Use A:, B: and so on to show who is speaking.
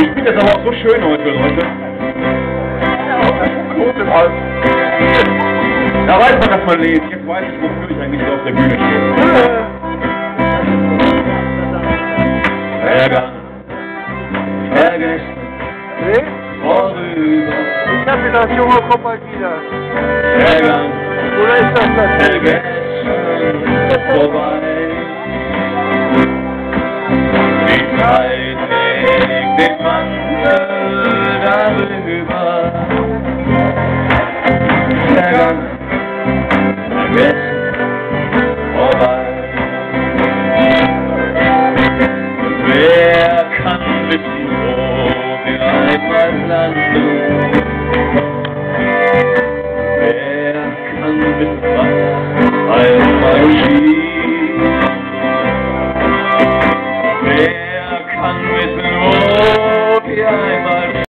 A: Ich bin jetzt aber auch so schön heute, Leute. Knoten im Hals. Da weiß man, dass man lebt. Jetzt weiß ich, wofür ich eigentlich so auf der Bühne stehe. Ärger. Ärger. Vorüber.
B: Ich hab gedacht, Junge, komm mal wieder.
A: Ärger.
B: Oder ist das das?
A: Vergessen. Vorbei. Die Zeit legt den Mantel darüber. Ärger. Vergessen. Vorbei. Wer kann wissen, wo wir einmal landen? Wer kann wissen, was einmal geschieht? Wer kann wissen, wo wir einmal